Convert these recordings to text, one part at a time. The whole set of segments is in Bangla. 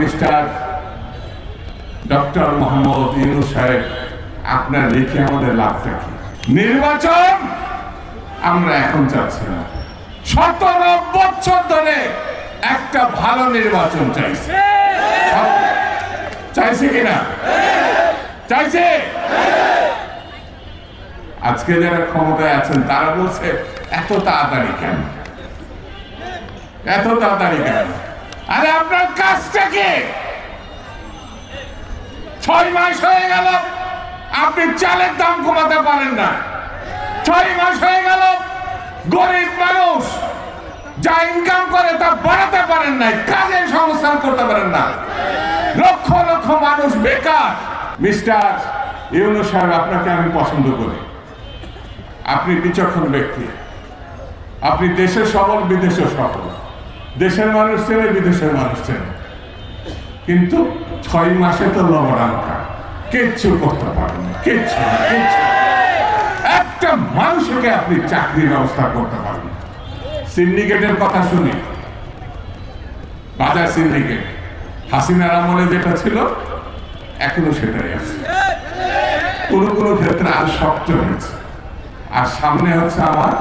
মিস্টার ডক্টর মোহাম্মদ ইউনূস সাহেব, আপনার লিখে আমাদের লাভটা কি? নির্বাচন আমরা এখন চাচ্ছি না, 17 বছর ধরে একটা ভালো নির্বাচন চাইছে। চাইছে কিনা? চাইছে। আজকে যারা ক্ষমতায় আছেন তারা বলছে এত তাড়াতাড়ি কেন, এত তাড়াতাড়ি কেন? আরে আপনার কাজটা কি? 6 মাস হয়ে গেল আপনি চালের দাম কমাতে পারেন না। 6 মাস হয়ে গেল গরিব মানুষ যা ইনকাম করে তা বাড়াতে পারেন না, কাজের সংস্থান করতে পারেন না, লক্ষ লক্ষ মানুষ বেকার। মিস্টার ইউনূস সাহেব, আপনাকে আমি পছন্দ করি। আপনি বিচক্ষণ ব্যক্তি, আপনি দেশের সবল বিদেশের সফল, দেশের মানুষ চেনে বিদেশের মানুষ চেনে, কিন্তু 6 মাসে তো লবণাঙ্কা কিচ্ছু করতে পারেন না, কিচ্ছু। একটা মানুষকে আপনি চাকরির ব্যবস্থা করতে পারেন না। সিন্ডিকেটের কথা শুনি, বাজার সিন্ডিকেট হাসিনার আমলে যেটা ছিল এখনো সেটাই আছে, কোন কোন ক্ষেত্রে আর শক্ত হয়েছে। আর সামনে হচ্ছে আমার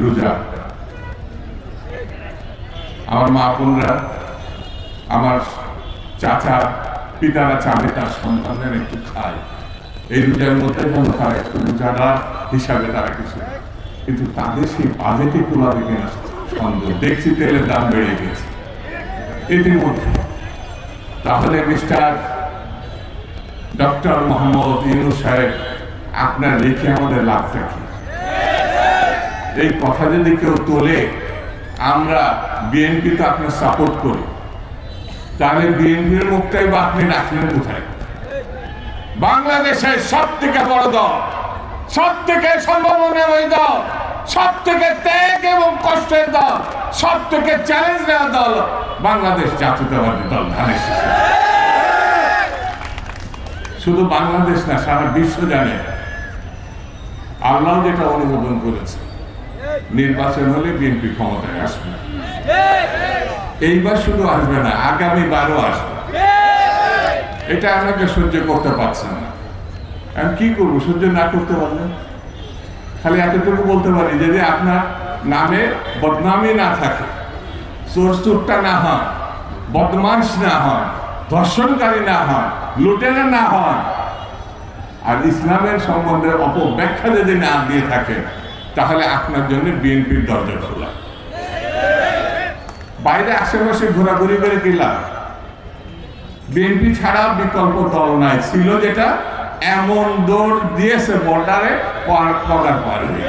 রোজা, আমার মা বোনরা, আমার চাচা পিতারা চাবে তার সন্তানের একটু খায়, এই রোজার মধ্যে যেন তারা একটু রোজাদার হিসাবে তারা কিছু, কিন্তু তাদের সেই বাজেটে কুলাবে কিনা সন্দেহ। দেখছি তেলের দাম বেড়ে গেছে ইতিমধ্যে। তাহলে মিস্টার ডক্টর মোহাম্মদ ইউনূস সাহেব, আপনার লিখে আমাদের লাভটা কি? এই কথা যদি কেউ তোলে, আমরা বিএনপি তো আপনার সাপোর্ট করি, তাহলে বিএনপির মুখটাই বা আপনি রাখলেন কোথায়? বাংলাদেশের সব থেকে বড় দল, সব থেকে সম্ভাবনাময় দল, সব থেকে ত্যাগ এবং কষ্টের দল, সব থেকে চ্যালেঞ্জ নেওয়া দল বাংলাদেশ জাতীয়তাবাদী দল ধানের শীষ। শুধু বাংলাদেশ না, সারা বিশ্ব জানে আল্লাহ যেটা অনুমোদন করেছে, নির্বাচন হলে বিএনপি ক্ষমতায় আসবে। এইবার শুধু আসবে না, আগামী বারও আসবে। এটা আমাকে সহ্য করতে পারছেন না। আমি কি করবো সহ্য না করতে পারলে? খালি এতটুকু বলতে পারি, যদি আপনার নামে বদনামি না থাকে, চোরটা না হন, বদমাশ না হন, ধর্ষণকারী না হন, লুটেরা না হন, আর ইসলামের সম্বন্ধে অপব্যাখ্যা যদি না দিয়ে থাকে, তাহলে আপনার জন্য বিএনপির দরজা খোলা। বাইরে আশেপাশে ঘোরাঘুরি করে কি লাভ? বিএনপি ছাড়া বিকল্প দল নাই, ছিল যেটা এমন দৌড় দিয়েছে বর্ডারে পগার পার হয়ে।